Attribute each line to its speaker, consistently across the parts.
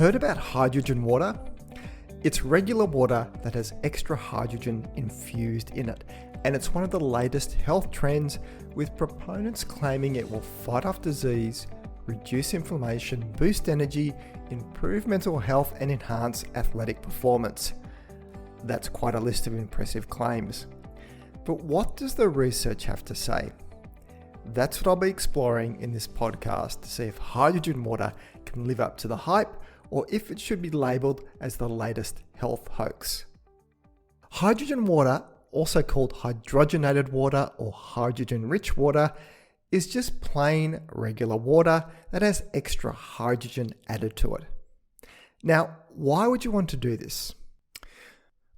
Speaker 1: Heard about hydrogen water? It's regular water that has extra hydrogen infused in it, and it's one of the latest health trends, with proponents claiming it will fight off disease, reduce inflammation, boost energy, improve mental health, and enhance athletic performance. That's quite a list of impressive claims. But what does the research have to say? That's what I'll be exploring in this podcast to see if hydrogen water can live up to the hype, or if it should be labelled as the latest health hoax. Hydrogen water, also called hydrogenated water or hydrogen-rich water, is just plain regular water that has extra hydrogen added to it. Now, why would you want to do this?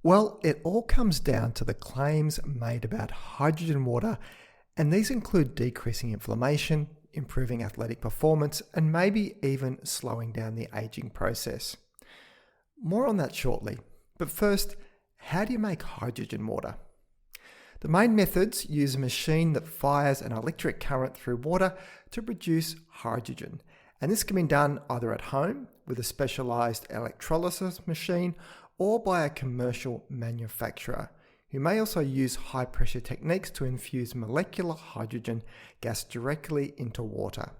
Speaker 1: Well, it all comes down to the claims made about hydrogen water, and these include decreasing inflammation, improving athletic performance, and maybe even slowing down the aging process. More on that shortly. But first, how do you make hydrogen water? The main methods use a machine that fires an electric current through water to produce hydrogen. And this can be done either at home with a specialized electrolysis machine or by a commercial manufacturer, who may also use high-pressure techniques to infuse molecular hydrogen gas directly into water.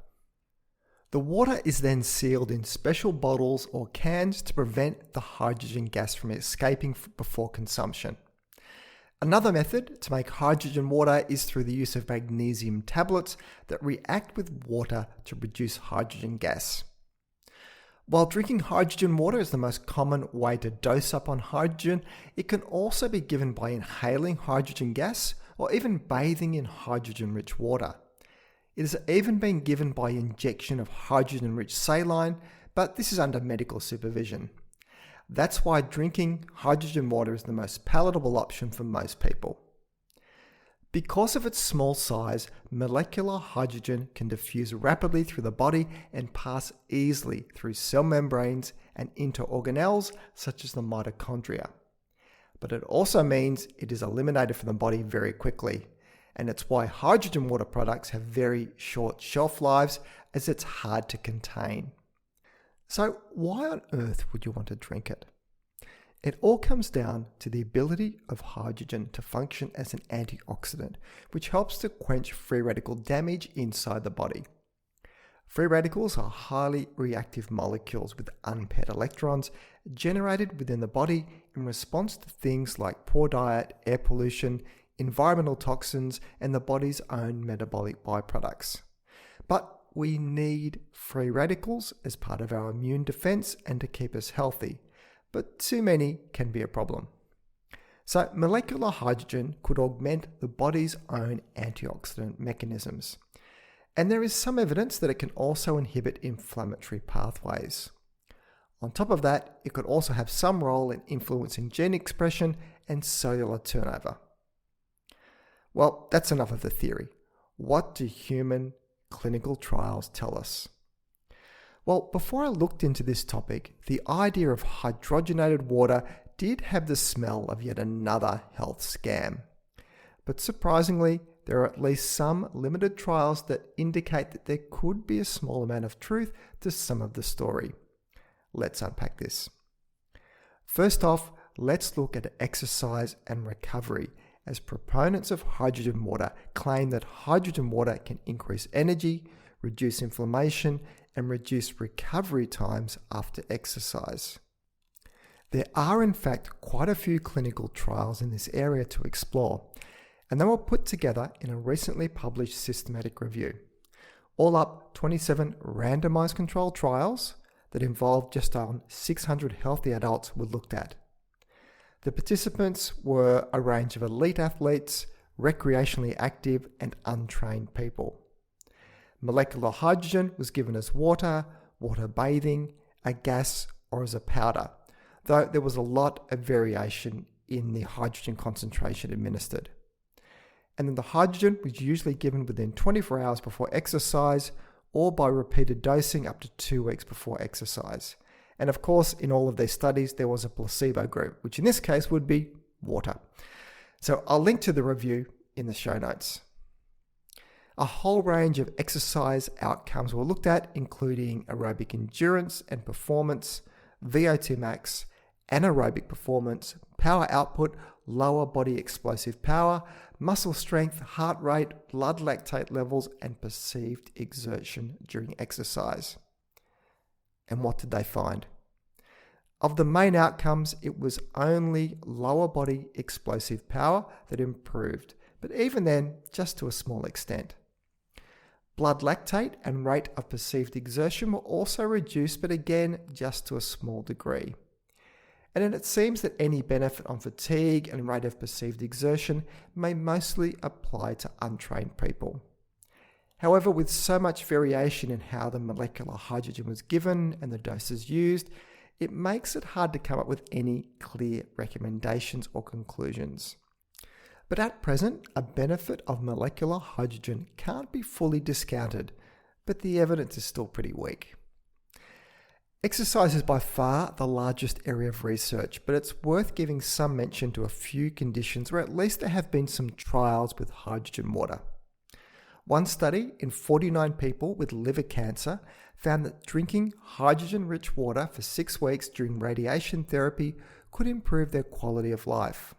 Speaker 1: The water is then sealed in special bottles or cans to prevent the hydrogen gas from escaping before consumption. Another method to make hydrogen water is through the use of magnesium tablets that react with water to produce hydrogen gas. While drinking hydrogen water is the most common way to dose up on hydrogen, it can also be given by inhaling hydrogen gas or even bathing in hydrogen-rich water. It has even been given by injection of hydrogen-rich saline, but this is under medical supervision. That's why drinking hydrogen water is the most palatable option for most people. Because of its small size, molecular hydrogen can diffuse rapidly through the body and pass easily through cell membranes and into organelles such as the mitochondria. But it also means it is eliminated from the body very quickly, and it's why hydrogen water products have very short shelf lives, as it's hard to contain. So why on earth would you want to drink it? It all comes down to the ability of hydrogen to function as an antioxidant, which helps to quench free radical damage inside the body. Free radicals are highly reactive molecules with unpaired electrons generated within the body in response to things like poor diet, air pollution, environmental toxins, and the body's own metabolic byproducts. But we need free radicals as part of our immune defense and to keep us healthy. But too many can be a problem. So molecular hydrogen could augment the body's own antioxidant mechanisms. And there is some evidence that it can also inhibit inflammatory pathways. On top of that, it could also have some role in influencing gene expression and cellular turnover. Well, that's enough of the theory. What do human clinical trials tell us? Well, before I looked into this topic, the idea of hydrogenated water did have the smell of yet another health scam. But surprisingly, there are at least some limited trials that indicate that there could be a small amount of truth to some of the story. Let's unpack this. First off, let's look at exercise and recovery, as proponents of hydrogen water claim that hydrogen water can increase energy, reduce inflammation, and reduce recovery times after exercise. There are in fact quite a few clinical trials in this area to explore, and they were put together in a recently published systematic review. All up, 27 randomized controlled trials that involved just on 600 healthy adults were looked at. The participants were a range of elite athletes, recreationally active, and untrained people. Molecular hydrogen was given as water, water bathing, a gas, or as a powder, though there was a lot of variation in the hydrogen concentration administered. And then the hydrogen was usually given within 24 hours before exercise or by repeated dosing up to 2 weeks before exercise. And of course, in all of these studies, there was a placebo group, which in this case would be water. So I'll link to the review in the show notes. A whole range of exercise outcomes were looked at, including aerobic endurance and performance, VO2 max, anaerobic performance, power output, lower body explosive power, muscle strength, heart rate, blood lactate levels, and perceived exertion during exercise. And what did they find? Of the main outcomes, it was only lower body explosive power that improved, but even then, just to a small extent. Blood lactate and rate of perceived exertion were also reduced, but again, just to a small degree. And then it seems that any benefit on fatigue and rate of perceived exertion may mostly apply to untrained people. However, with so much variation in how the molecular hydrogen was given and the doses used, it makes it hard to come up with any clear recommendations or conclusions. But at present, a benefit of molecular hydrogen can't be fully discounted, but the evidence is still pretty weak. Exercise is by far the largest area of research, but it's worth giving some mention to a few conditions where at least there have been some trials with hydrogen water. One study in 49 people with liver cancer found that drinking hydrogen-rich water for 6 weeks during radiation therapy could improve their quality of life,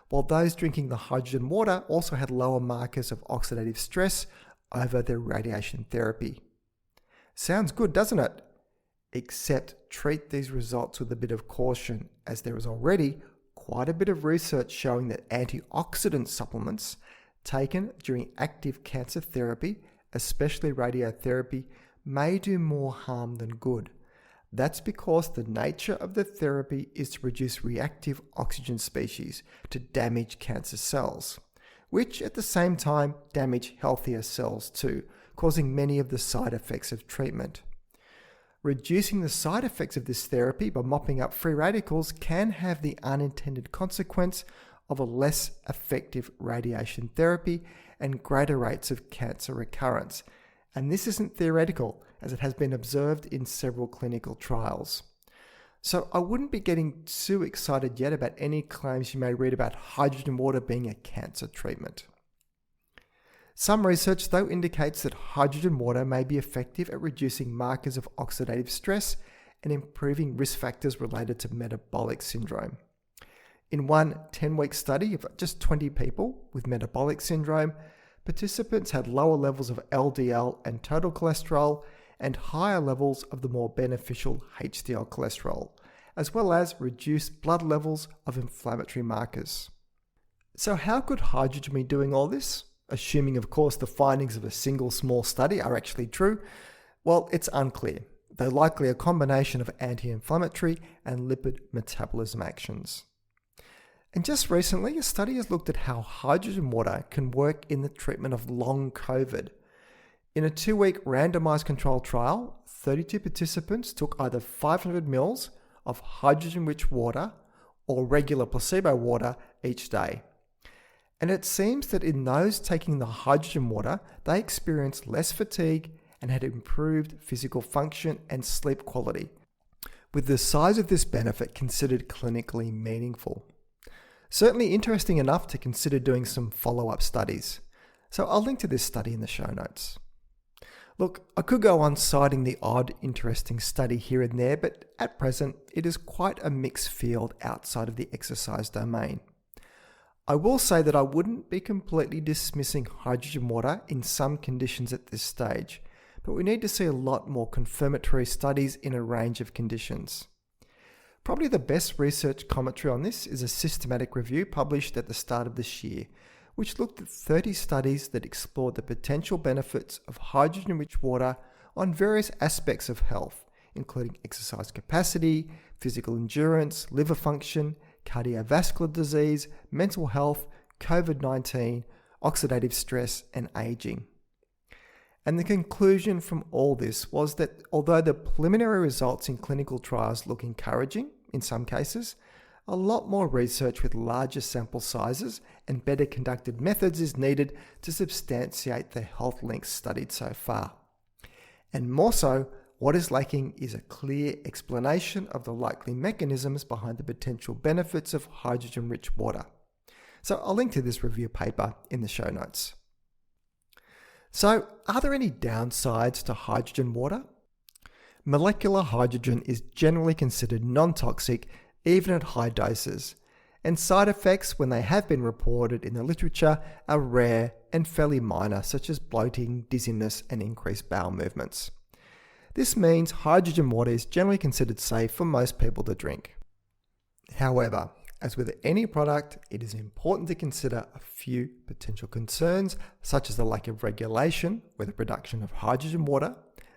Speaker 1: while those drinking the hydrogen water also had lower markers of oxidative stress over their radiation therapy. Sounds good, doesn't it? Except treat these results with a bit of caution, as there is already quite a bit of research showing that antioxidant supplements taken during active cancer therapy, especially radiotherapy, may do more harm than good. That's because the nature of the therapy is to produce reactive oxygen species to damage cancer cells, which at the same time damage healthier cells too, causing many of the side effects of treatment. Reducing the side effects of this therapy by mopping up free radicals can have the unintended consequence of a less effective radiation therapy and greater rates of cancer recurrence. And this isn't theoretical, as it has been observed in several clinical trials. So I wouldn't be getting too excited yet about any claims you may read about hydrogen water being a cancer treatment. Some research, though, indicates that hydrogen water may be effective at reducing markers of oxidative stress and improving risk factors related to metabolic syndrome. In one 10-week study of just 20 people with metabolic syndrome, participants had lower levels of LDL and total cholesterol and higher levels of the more beneficial HDL cholesterol, as well as reduced blood levels of inflammatory markers. So how could hydrogen be doing all this? Assuming, of course, the findings of a single small study are actually true, well, it's unclear, though likely a combination of anti-inflammatory and lipid metabolism actions. And just recently, a study has looked at how hydrogen water can work in the treatment of long COVID. In a 2-week randomized controlled trial, 32 participants took either 500 ml of hydrogen-rich water or regular placebo water each day. And it seems that in those taking the hydrogen water, they experienced less fatigue and had improved physical function and sleep quality, with the size of this benefit considered clinically meaningful. Certainly interesting enough to consider doing some follow-up studies. So I'll link to this study in the show notes. Look, I could go on citing the odd, interesting study here and there, but at present, it is quite a mixed field outside of the exercise domain. I will say that I wouldn't be completely dismissing hydrogen water in some conditions at this stage, but we need to see a lot more confirmatory studies in a range of conditions. Probably the best research commentary on this is a systematic review published at the start of this year, which looked at 30 studies that explored the potential benefits of hydrogen-rich water on various aspects of health, including exercise capacity, physical endurance, liver function, cardiovascular disease, mental health, COVID-19, oxidative stress, and aging. And the conclusion from all this was that although the preliminary results in clinical trials look encouraging in some cases, a lot more research with larger sample sizes and better conducted methods is needed to substantiate the health links studied so far. And more so, what is lacking is a clear explanation of the likely mechanisms behind the potential benefits of hydrogen-rich water. So I'll link to this review paper in the show notes. So, are there any downsides to hydrogen water? Molecular hydrogen is generally considered non-toxic even at high doses, and side effects, when they have been reported in the literature, are rare and fairly minor, such as bloating, dizziness, and increased bowel movements. This means hydrogen water is generally considered safe for most people to drink. However, as with any product, it is important to consider a few potential concerns, such as the lack of regulation with the production of hydrogen water,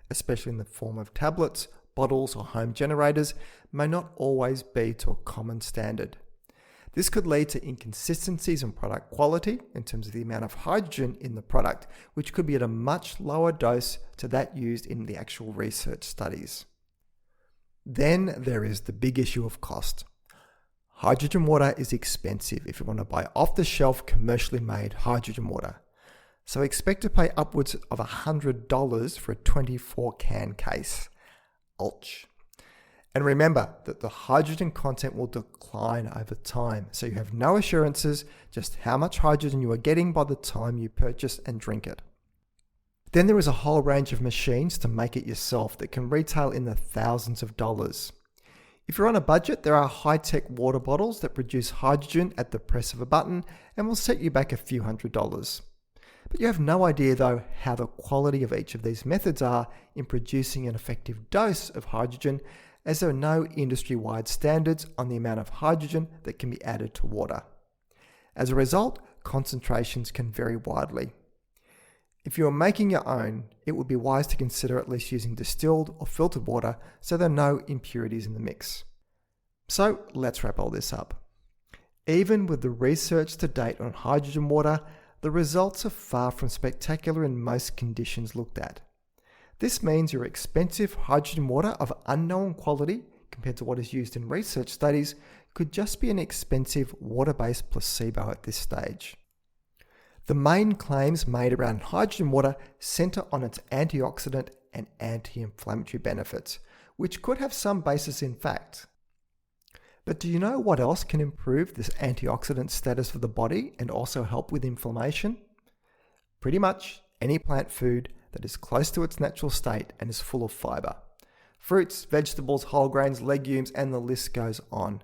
Speaker 1: especially in the form of tablets, bottles, or home generators, may not always be to a common standard. This could lead to inconsistencies in product quality in terms of the amount of hydrogen in the product, which could be at a much lower dose to that used in the actual research studies. Then there is the big issue of cost. Hydrogen water is expensive if you want to buy off-the-shelf commercially made hydrogen water. So expect to pay upwards of $100 for a 24-can case. Ouch. And remember that the hydrogen content will decline over time, so you have no assurances just how much hydrogen you are getting by the time you purchase and drink it. Then there is a whole range of machines to make it yourself that can retail in the thousands of dollars. If you're on a budget, there are high-tech water bottles that produce hydrogen at the press of a button and will set you back a few $100s. But you have no idea though how the quality of each of these methods are in producing an effective dose of hydrogen, as there are no industry-wide standards on the amount of hydrogen that can be added to water. As a result, concentrations can vary widely. If you are making your own, it would be wise to consider at least using distilled or filtered water so there are no impurities in the mix. So let's wrap all this up. Even with the research to date on hydrogen water, the results are far from spectacular in most conditions looked at. This means your expensive hydrogen water of unknown quality compared to what is used in research studies could just be an expensive water-based placebo at this stage. The main claims made around hydrogen water center on its antioxidant and anti-inflammatory benefits, which could have some basis in fact. But do you know what else can improve this antioxidant status for the body and also help with inflammation? Pretty much any plant food that is close to its natural state and is full of fiber. Fruits, vegetables, whole grains, legumes, and the list goes on.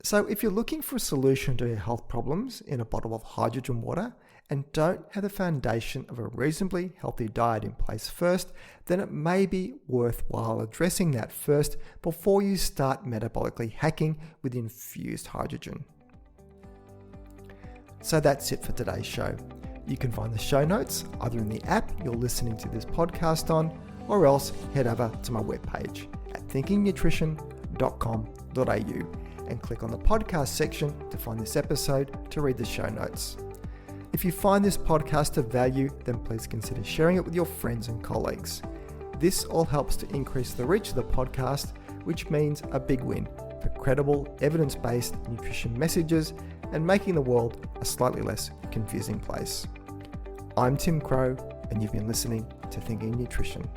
Speaker 1: So if you're looking for a solution to your health problems in a bottle of hydrogen water and don't have the foundation of a reasonably healthy diet in place first, then it may be worthwhile addressing that first before you start metabolically hacking with infused hydrogen. So that's it for today's show. You can find the show notes either in the app you're listening to this podcast on, or else head over to my webpage at thinkingnutrition.com.au and click on the podcast section to find this episode to read the show notes. If you find this podcast of value, then please consider sharing it with your friends and colleagues. This all helps to increase the reach of the podcast, which means a big win for credible, evidence-based nutrition messages and making the world a slightly less confusing place. I'm Tim Crow, and you've been listening to Thinking Nutrition.